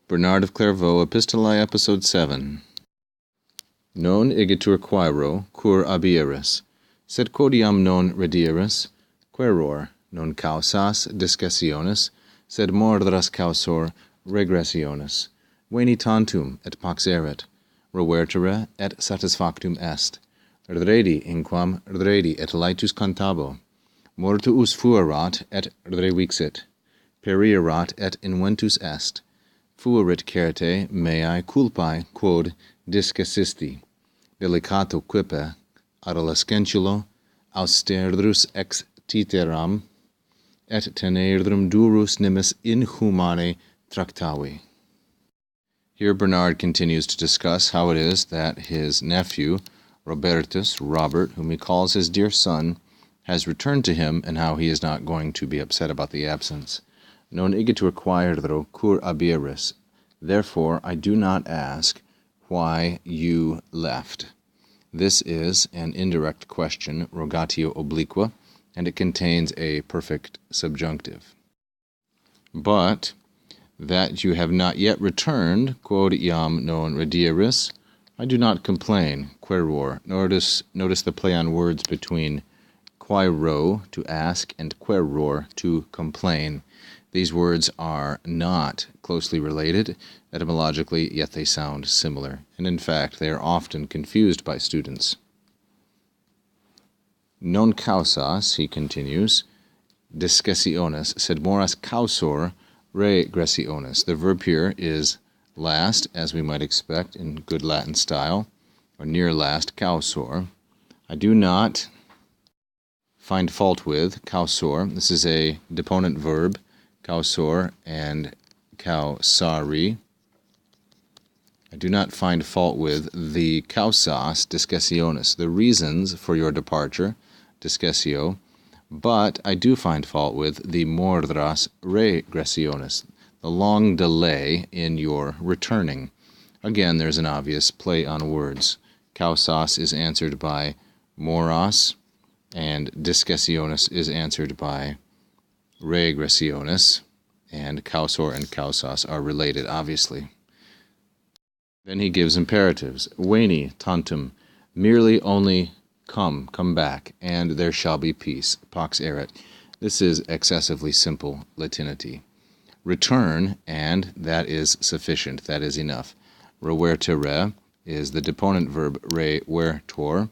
Bernard of Clairvaux, Epistolae, Episode 7. Non igitur quaero, cur abieris, sed quodiam non redieris, quaeror, non causas discessionis, sed mordras causor regressionis. Veni tantum, et pax erit, revertere, et satisfactum est. Redredi inquam redredi et laetus cantabo. Mortuus fuerat, et redrevixit. Perierat, et inventus est. Fuerit certe meae culpae quod discessisti. Delicato quippe, adolescentulo, austerdrus ex titeram, et tenerdrum durus nimis inhumane tractavi. Here Bernard continues to discuss how it is that his nephew, Robert, whom he calls his dear son, has returned to him, and how he is not going to be upset about the absence. Non igitur quaero cur abieris. Therefore I do not ask why you left. This is an indirect question, rogatio obliqua, and it contains a perfect subjunctive. But that you have not yet returned, quod iam non redieris, I do not complain, quaeror. Notice the play on words between quaero, to ask, and quaeror, to complain. These words are not closely related etymologically, yet they sound similar, and in fact they are often confused by students. Non causas, he continues, discessionis, sed moras causor regressionis. The verb here is last, as we might expect in good Latin style, or near last, causor. I do not find fault with causor. This is a deponent verb, causor and causari. I do not find fault with the causas discessionis, the reasons for your departure, discessio, but I do find fault with the mordras regressionis, the long delay in your returning. Again, there's an obvious play on words. Causas is answered by moras, and discessionis is answered by regressionis, and causor and causas are related, obviously. Then he gives imperatives. Veni tantum, merely only come back, and there shall be peace. Pax erit. This is excessively simple Latinity. Return, and that is sufficient, that is enough. Revertere is the deponent verb revertor,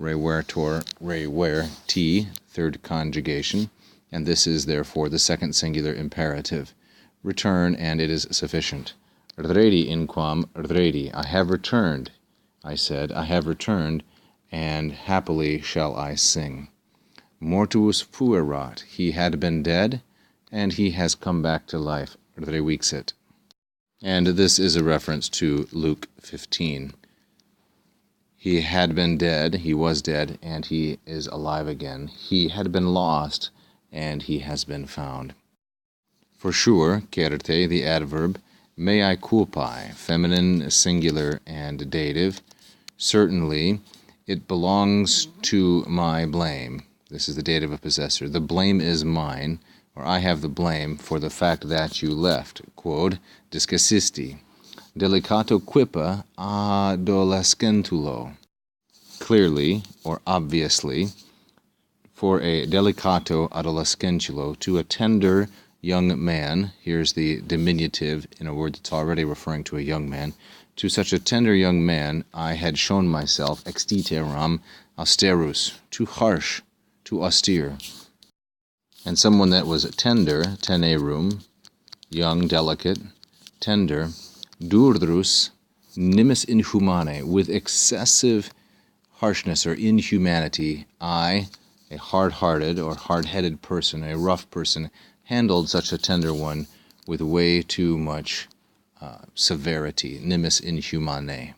reverti, third conjugation, and this is therefore the second singular imperative. Return, and it is sufficient. Redredi inquam redredi. I have returned, I said, I have returned, and happily shall I sing. Mortuus fuerat. He had been dead, and he has come back to life. Redrevixit. And this is a reference to Luke 15. He had been dead, he was dead, and he is alive again. He had been lost, and he has been found. For sure, certe, the adverb, meae culpae, feminine, singular, and dative. Certainly, it belongs to my blame. This is the dative of possessor. The blame is mine, or I have the blame for the fact that you left. Quod discessisti. Delicato quippe adolescentulo. Clearly, or obviously, for a delicato adolescentulo, to a tender young man, here's the diminutive in a word that's already referring to a young man, to such a tender young man I had shown myself extiteram austerus, too harsh, too austere. And someone that was tender, tenerum, young, delicate, tender, durdrus, nimis inhumane, with excessive harshness or inhumanity, I, a hard-hearted or hard-headed person, a rough person, handled such a tender one with way too much severity, nimis inhumane.